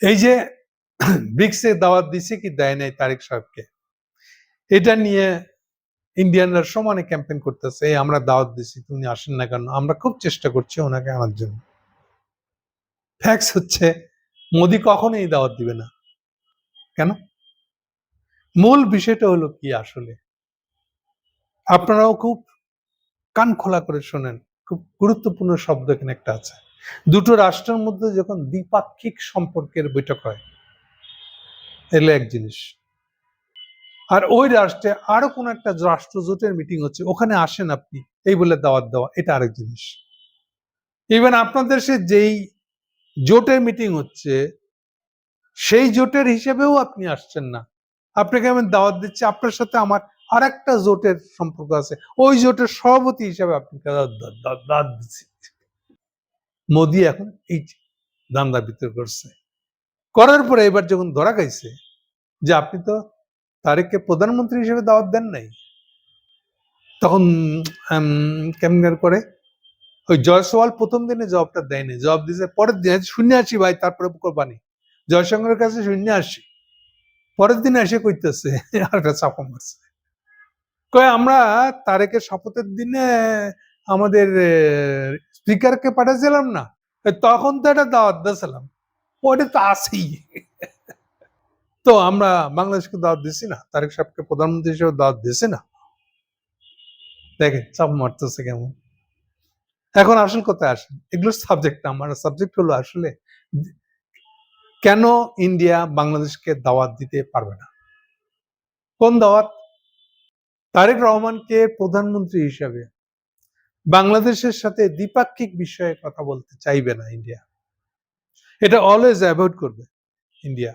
এই যে ব্রিক্সে দাওয়াত দিছে কি দেয় নাই তারেক সাহেবকে, এটা নিয়ে ইন্ডিয়ানরা সমানে ক্যাম্পেইন করতেছে, আমরা দাওয়াত দিছি, তুমি আসেন না কেন, আমরা খুব চেষ্টা করছি ওনাকে আনার জন্য। ফ্যাক্স হচ্ছে মোদি কখনোই দাওয়াত দিবে না। কেন? মূল বিষয়টা হলো কি, আসলে আপনারাও খুব কান খোলা করে শোনেন, খুব গুরুত্বপূর্ণ শব্দ এখানে একটা আছে। দুটো রাষ্ট্রের মধ্যে যখন দ্বিপাক্ষিক সম্পর্কের বৈঠক হয়, এলে এক জিনিস, আর ওই রাষ্ট্রে আরো কোন একটা রাষ্ট্র জোটের মিটিং হচ্ছে, ওখানে আসেন আপনি, এই বলে দাওয়াত দেওয়া, এটা আরেক জিনিস। ইভেন আপনাদের দেশে যেই জোটের মিটিং হচ্ছে সেই জোটের হিসেবেও আপনি আসছেন না, আপনাকে আমি দাওয়াত দিচ্ছি, আপনার সাথে আমার আর একটা জোটের সম্পর্ক আছে, ওই জোটের সভাপতি হিসেবে আপনাকে দাওয়াত দিচ্ছি। মোদি এখন এই দান্দা ভিতর করছে, করার পরে এবার যখন ধরা খাইছে যে আপনি তো তারেককে প্রধানমন্ত্রী হিসেবে দাওয়াত দেন নাই, তখন কেমন করে ওই জয়সওয়াল প্রথম দিনে জবাবটা দেয়নি, জবাব দিয়েছে পরের দিন, শূন্য আসি ভাই, তারপরে করবানি, জয়শঙ্করের কাছে শূন্য আসি, পরের দিনে এসে কইতেছে আর একটা চাপা মারছে, কয় আমরা তারেকের শপথের দিনে আমাদের স্পিকারকে পাঠাচ্ছিলাম না, তখন তো একটা দাওয়াত দিয়েছিলাম, ওটা তো আছেই। তো আমরা বাংলাদেশকে দাওয়াত দিছি না, তারেক সাহেবকে প্রধানমন্ত্রী হিসেবে দাওয়াত দিছি না। দেখেন চাপ মারতেছে কেমন। এখন আসল কথায় আসেন, এগুলোর সাবজেক্ট, আমার সাবজেক্ট হলো আসলে কেন ইন্ডিয়া বাংলাদেশকে দাওয়াত দিতে পারবে না। কোন দাওয়াত? তারেক রহমানকে প্রধানমন্ত্রী হিসাবে বাংলাদেশের সাথে দ্বিপাক্ষিক বিষয়ে কথা বলতে চাইবে না ইন্ডিয়া, এটা অলওয়েজ অ্যাভয়েড করবে ইন্ডিয়া,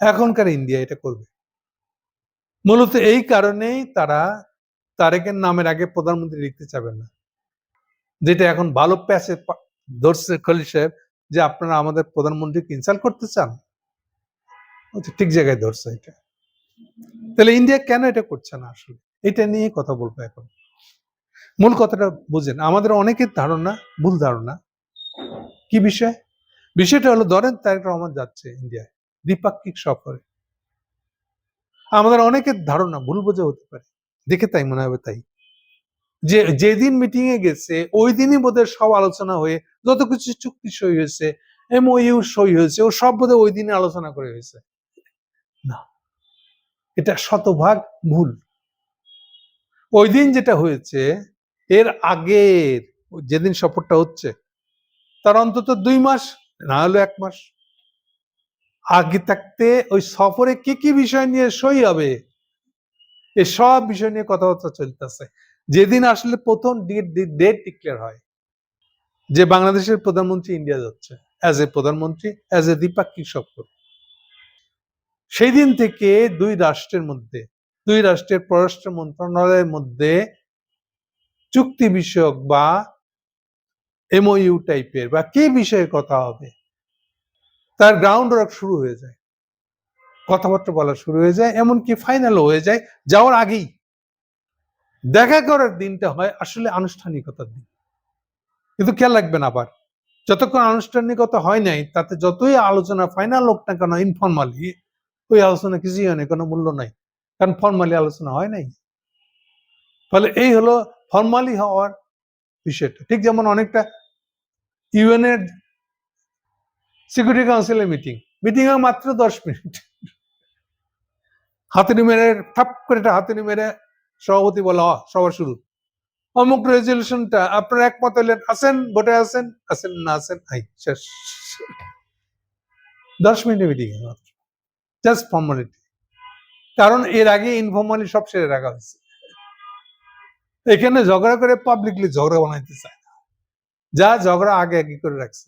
এখনকার ইন্ডিয়া এটা করবে। মূলত এই কারণেই তারা তারেকের নামের আগে প্রধানমন্ত্রী লিখতে চাবেন না, যেটা এখন ভালো প্যাচে ধরছে খলিল সাহেব, যে আপনারা আমাদের প্রধানমন্ত্রীকে ইনসাল্ট করতে চান, ঠিক জায়গায় ধরছে এটা। তাহলে ইন্ডিয়া কেন এটা করছে না, আসলে এটা নিয়ে কথা বলবো এখন। মূল কথাটা বুঝেন, আমাদের অনেকের ধারণা, ভুল ধারণা। কি বিষয়? বিষয়টা হলো, ধরেন তারেক রহমান যাচ্ছে ইন্ডিয়ায় দ্বিপাক্ষিক সফরে, আমাদের অনেকের ধারণা ভুল বোঝা হতে পারে, দেখে তাই মনে হবে তাই, যে যেদিন মিটিং এ গেছে ওই দিনই বোধহয় সব আলোচনা হয়ে যত কিছু চুক্তি সই হয়েছে, এমওইউ সই হয়েছে, ও সব বোধহয় ওই দিনে আলোচনা করে হয়েছে। না, এটা শতভাগ ভুল। ওই দিন যেটা হয়েছে, এর আগের যেদিন সফরটা হচ্ছে তার অন্তত 2 মাস, না হলো 1 মাস আগে থাকতে ওই সফরে কি কি বিষয় নিয়ে সই হবে, এই সব বিষয় নিয়ে কথাবার্তা চলতেছে। যেদিন আসলে প্রথম ডেট ডিক্লেয়ার হয় যে বাংলাদেশের প্রধানমন্ত্রী ইন্ডিয়া যাচ্ছে অ্যাজ এ প্রধানমন্ত্রী, অ্যাজ এ দ্বিপাক্ষিক সফর, সেই দিন থেকে দুই রাষ্ট্রের পররাষ্ট্র মন্ত্রণালয়ের মধ্যে চুক্তি বিষয়ক বা এমওইউ টাইপের বা কি বিষয়ে কথা হবে তার গ্রাউন্ড ওয়ার্ক শুরু হয়ে যায়, কথাবার্তা বলা শুরু হয়ে যায়, এমনকি ফাইনালও হয়ে যায় যাওয়ার আগেই। দেখা করার দিনটা হয় আসলে আনুষ্ঠানিকতার দিন, কিন্তু খেয়াল রাখবেন আবার, যতক্ষণ আনুষ্ঠানিকতা হয় নাই তাতে যতই আলোচনা ফাইনাল হোক না কেন, ইনফর্মালি ওই আলোচনা কিছুই হয় না, কোনো মূল্য নাই, কারণ ফর্মালি আলোচনা হয় নাই। ফলে এই হলো ফর্মালি হওয়ার বিষয়টা। ঠিক যেমন অনেকটা ইউএন এর সিকিউরিটি কাউন্সিলের মিটিং হয় মাত্র 10 মিনিট, হাতুড়ি মেরে ঠাপ করে একটা হাতুড়ি মেরে সভাপতি বলা সভা শুরু, অমুক রেজলিউশনটা আপনারা একমত হলেন, আসেন ভোটে, আসেন না আসেন, শেষ। 10 মিনিটের মিটিং মাত্র, জাস্ট ফর্মালিটি। কারণ এর আগে ইনফর্মালি সব সেরে রাখা হয়েছে, এখানে ঝগড়া করে পাবলিকলি ঝগড়া বানাইতে চায় না, যা ঝগড়া আগে আগে করে রাখছে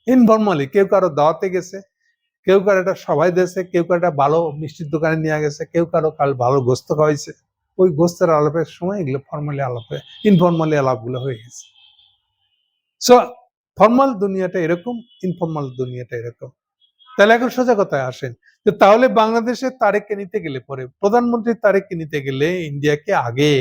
ইনফর্মালি। কেউ কারো দাওয়াতে গেছে, কেউ কারো একটা সবাই দিয়েছে, কেউ কারো একটা ভালো মিষ্টির দোকানে নিয়ে গেছে, কেউ কারো ভালো গোস্ত খাওয়াইছে, ওই গোস্তের আলাপের সময় এগুলো ফর্মালি আলাপ হয়ে ইনফর্মালি আলাপগুলো হয়ে গেছে। সো ফর্মাল দুনিয়াটা এরকম, ইনফর্মাল দুনিয়াটা এরকম। তাহলে এখন সোজা কথায় আসেন, যে তাহলে বাংলাদেশে তারেককে নিতে গেলে, পরে প্রধানমন্ত্রী তারেককে নিতে গেলে ইন্ডিয়াকে আগে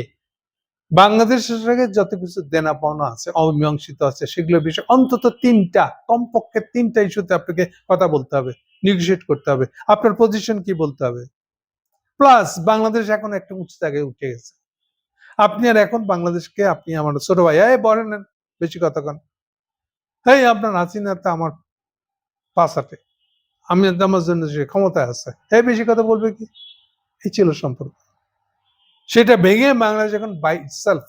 বাংলাদেশের সঙ্গে যত কিছু দেনা পাওনা আছে, অমীমাংসিত আছে, সেগুলোর বিষয়ে অন্তত তিনটা, কমপক্ষে তিনটা ইস্যুতে আপনাকে কথা বলতে হবে, নেগোশিয়েট করতে হবে, আপনার পজিশন কি বলতে হবে। প্লাস বাংলাদেশ এখন একটা উঁচু জায়গায় উঠে গেছে। আপনি আর এখন বাংলাদেশকে, আপনি আমার ছোট ভাই, এই বলেন বেশি কথা কন, এই আপনার হাসিনা তো আমার পাশ হাঁটে, আমি আমার জন্য সে ক্ষমতায় আছে, এই বেশি কথা বলবে কি? এই ছিল সম্পর্ক। সেটা ভেঙে বাংলাদেশ এখন বাই ইটসেলফ।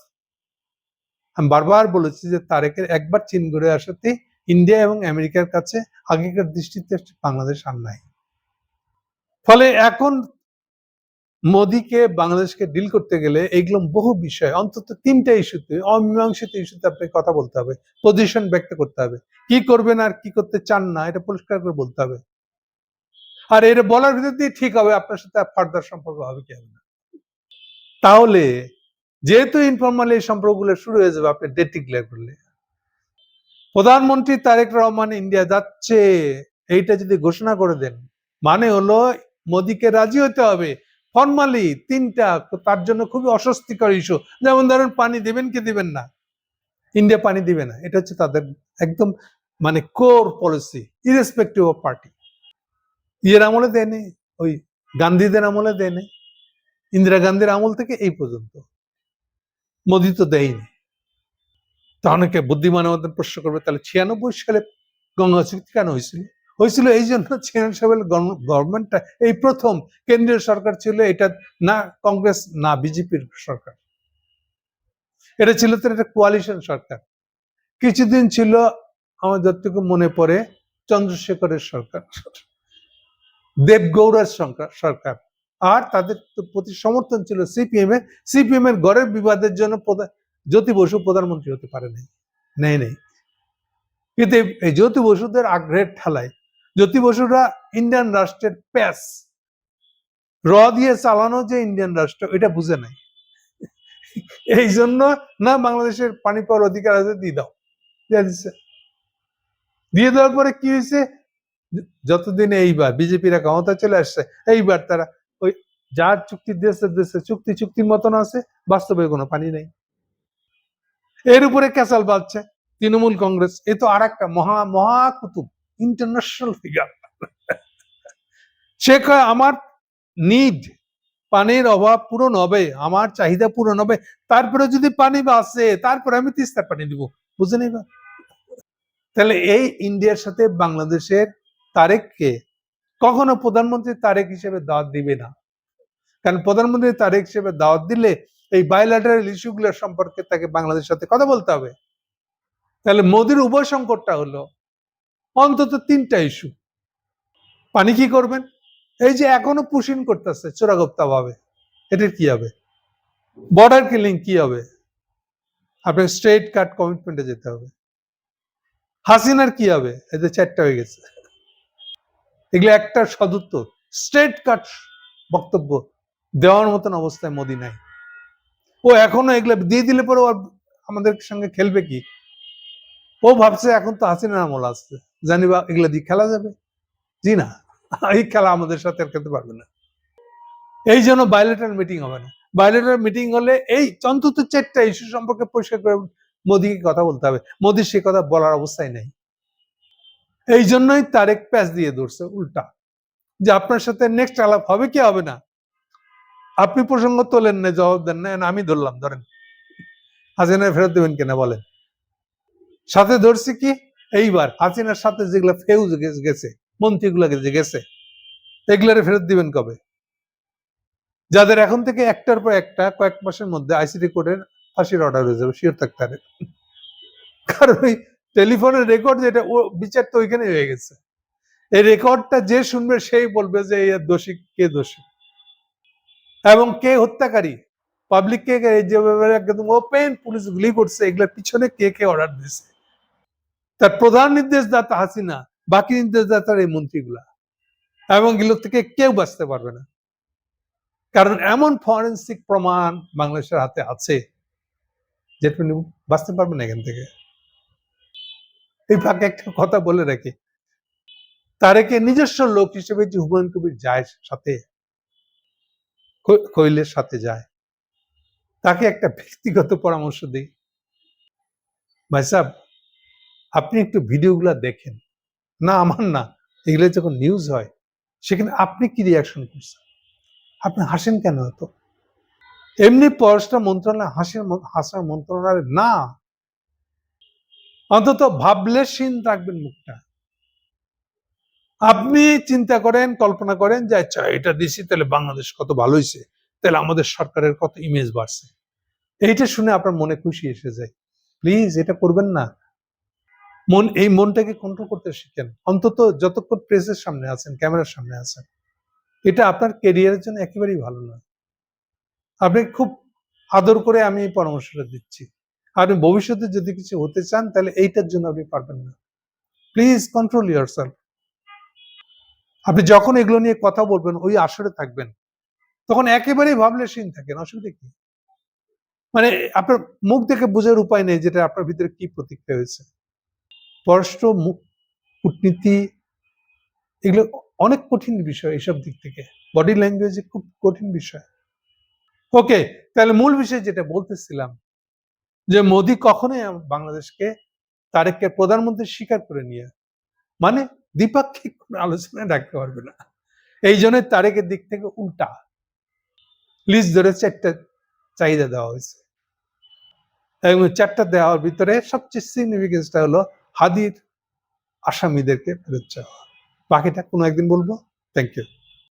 আমি বারবার বলেছি যে তারেকের একবার চীন ঘুরে আসাতে ইন্ডিয়া এবং আমেরিকার কাছে আগেকার দৃষ্টিতে বাংলাদেশ আর নাই। ফলে এখন মোদিকে বাংলাদেশকে ডিল করতে গেলে এগুলো বহু বিষয়, অন্তত তিনটা ইস্যুতে, অমীমাংসিত ইস্যুতে আপনাকে কথা বলতে হবে, পজিশন ব্যক্ত করতে হবে, কি করবেন আর কি করতে চান না এটা পরিষ্কার করে বলতে হবে। আর এটা বলার ভিতর দিয়ে ঠিক হবে আপনার সাথে ফার্দার সম্পর্ক হবে কি হবে না। তাহলে যেহেতু ইনফরমালি এই সম্পর্কগুলো শুরু হয়ে যাবে আপনি ডেট ডিক্লেয়ার করলে, প্রধানমন্ত্রী তারেক রহমান ইন্ডিয়া যাচ্ছে এইটা যদি ঘোষণা করে দেন, মানে হলো মোদিকে রাজি হতে হবে ফর্মালি তিনটা, তার জন্য খুবই অস্বস্তিকর ইস্যু, যেমন ধরেন পানি দিবেন কি দিবেন না, ইন্ডিয়া পানি দিবে না, এটা হচ্ছে তাদের একদম মানে core policy, irrespective off party. ইয়ের আমলে দেয়নি, ওই গান্ধীদের আমলে দেয়নি, ইন্দিরা গান্ধীর আমল থেকে এই পর্যন্ত মোদি তো দেয়নি। তা অনেকে বুদ্ধিমান মতন প্রশ্ন করবে, তাহলে 96 সালে গঙ্গা চুক্তি কেন হয়েছিল? হয়েছিল এই জন্য 96 সালের গভর্নমেন্টটা এই প্রথম কেন্দ্রীয় সরকার ছিল, এটা না কংগ্রেস না বিজেপির সরকার, এটা ছিল তো একটা কোয়ালিশন সরকার। কিছুদিন ছিল আমার যতটুকু মনে পড়ে চন্দ্রশেখরের সরকার, দেবগৌড়ার সরকার, আর তাদের প্রতি সমর্থন ছিল সিপিএম এর। সিপিএম এর গড়ের বিবাদের জন্য জ্যোতি বসু প্রধানমন্ত্রী হতে পারে নেই। কিন্তু এই জ্যোতি বসুদের আগ্রহের ঠালায় জ্যোতি বসুরা ইন্ডিয়ান রাষ্ট্রের প্যাস র দিয়ে চালানো যে ইন্ডিয়ান রাষ্ট্র এটা বুঝে নাই, এই জন্য না বাংলাদেশের পানি পাওয়ার অধিকার আছে দিয়ে দাও, দিয়ে দেওয়ার পরে কি হয়েছে, যতদিন এইবার বিজেপিরা ক্ষমতা চলে আসছে, এইবার তারা ওই যার চুক্তি দেশে চুক্তির মতন আছে, বাস্তবে কোনো পানি নেই। এর উপরে ক্যাসাল বাজছে তৃণমূল কংগ্রেস, এ তো আর একটা মহাকুতুব, ইন্টারন্যাশনাল ফিগার। সে কয় আমার নিড, পানির অভাব পূরণ হবে, আমার চাহিদা পূরণ হবে, তারপরে যদি পানি বাঁচে তারপরে আমি তিস্তার পানি দিব, বুঝে নিবা। তাহলে এই ইন্ডিয়ার সাথে বাংলাদেশের তারেককে কখনো প্রধানমন্ত্রী তারেক হিসেবে দাওয়াত দিবে না, কারণ প্রধানমন্ত্রী তারেক হিসেবে দাওয়াত দিলে এই বাইল্যাটারাল ইস্যুগুলোর সম্পর্কে তাকে বাংলাদেশের সাথে কথা বলতে হবে। তাহলে মোদির উভয় সংকটটা হলো অন্তত তিনটা ইস্যু। পানি কি করবেন, এই যে এখনো পুশিং করতেছে চোরাগোপ্তা ভাবে, এটার কি হবে? বর্ডার কিলিং কি হবে? আপনার স্ট্রেট কাট কমিটমেন্টে যেতে হবে। হাসিনার কি হবে? এদের 4টা হয়ে গেছে, এগুলো একটা সদুত্তর স্ট্রেট কাট বক্তব্য দেওয়ার মতন অবস্থায় মোদি নাই। ও এখনো এগুলো দিয়ে দিলে পরে আমাদের সঙ্গে খেলবে কি? ও ভাবছে এখন তো হাসিনার আমল আসছে, জানিবা এগুলো দিয়ে খেলা যাবে? জি না, এই খেলা আমাদের সাথে খেলতে পারবে না। এই জন্য বাইলেটারাল মিটিং হবে না। বাইলেটারাল মিটিং হলে এই অন্তত 4টা ইস্যু সম্পর্কে পরিষ্কার করে মোদিকে কথা বলতে হবে, মোদির সে কথা বলার অবস্থায় নেই। এই জন্যই তারেক প্যাচ দিয়ে ধরছে উল্টা, যে আপনার সাথে নেক্সট আলাপ হবে কি হবে না, আপনি প্রসঙ্গ তোলেন না, জবাব দেন না, আমি ধরলাম, ধরেন হাসিনা ফেরত দেবেন কিনা বলেন। সাথে ধরছি কি, এইবার হাসিনার সাথে যেগুলো ফেউজ গেছে, মন্ত্রীগুলো গেছে, এগুলারে ফেরত দিবেন কবে? যাদের এখন থেকে একটার পর একটা কয়েক মাসের মধ্যে আইসিটি কোর্টের ফাঁসির অর্ডার হয়ে যাবে, শিওর থাকতে হবে। কারণ ওই টেলিফোনের রেকর্ড যেটা, ও বিচার তো ওইখানে হয়ে গেছে, এই রেকর্ডটা যে শুনবে সেই বলবে যে এর দোষী কে দোষী এবং কে হত্যাকারী, পাবলিক কে, যেভাবে একদম ওপেন পুলিশ গুলি করছে, এগুলোর পিছনে কে কে অর্ডার দিয়েছে। তার প্রধান নির্দেশদাতা হাসিনা, বাকি নির্দেশদাতার এই মন্ত্রীগুলা, এবং এগুলো থেকে কেউ বাঁচতে পারবে না, কারণ এমন ফরেন্সিক প্রমাণ বাংলাদেশের হাতে আছে যেটা বাঁচতে পারবে না এখান থেকে। এই ফাঁকে একটা কথা বলে রাখি, তারেকে নিজস্ব লোক হিসেবে যে হুমায়ুন কবির যায় সাথে, খৈলের সাথে যায়, তাকে একটা ব্যক্তিগত পরামর্শ দিই, ভাই সাহেব আপনি একটু ভিডিওগুলো দেখেন, না আমার না, এগুলো যখন নিউজ হয় সেখানে আপনি কি রিয়াকশন করছেন, আপনি হাসেন কেন এত? এমনি পররাষ্ট্র মন্ত্রণালয় হাসার মন্ত্রণালয় না, অন্তত ভাবলে শিন রাখবেন মুখটা। আপনি চিন্তা করেন, কল্পনা করেন যে আচ্ছা এটা দিছি তাহলে বাংলাদেশ কত ভালো হয়েছে, তাহলে আমাদের সরকারের কত ইমেজ বাড়ছে, এইটা শুনে আপনার মনে খুশি এসে যায়। প্লিজ এটা করবেন না। এই মনটাকে কন্ট্রোল করতে শিখেন, অন্তত যতক্ষণ প্রেসের সামনে আছেন, ক্যামেরার সামনে আছেন। এটা আপনার ক্যারিয়ারের জন্য একেবারেই ভালো নয়। আপনি খুব আদর করে আমি এই পরামর্শটা দিচ্ছি। আপনি ভবিষ্যতে যদি কিছু হতে চান তাহলে এইটার জন্য আপনি পারবেন না। Please control yourself. আপনি যখন এগুলো নিয়ে কথা বলবেন, ওই আসরে থাকবেন, তখন একেবারেই ভাবলেশীন থাকেন, অসুবিধা কি? মানে আপনার মুখ দেখে বোঝার উপায় নেই যেটা আপনার ভিতরে কি প্রতিক্রিয়া হয়েছে। পররাষ্ট্র কূটনীতি এগুলো অনেক কঠিন বিষয়, এইসব দিক থেকে বডি ল্যাঙ্গুয়েজ খুব কঠিন বিষয়। ওকে, তাহলে মূল বিষয় যেটা বলতেছিলাম যে মোদি কখনোই বাংলাদেশকে তারেককে প্রধানমন্ত্রী স্বীকার করে নিয়ে, মানে দ্বিপাক্ষিক কোনো আলোচনায় রাখতে পারবে না। এই জন্য তারেকের দিক থেকে উল্টা লিস্ট ধরে 4টা চাহিদা দেওয়া হয়েছে, এবং 4টা দেওয়ার ভিতরে সবচেয়ে সিগনিফিকেন্সটা হলো হাদির আসামিদেরকে ফেরত চাওয়া। বাকিটা কোনো একদিন বলবো। Thank you.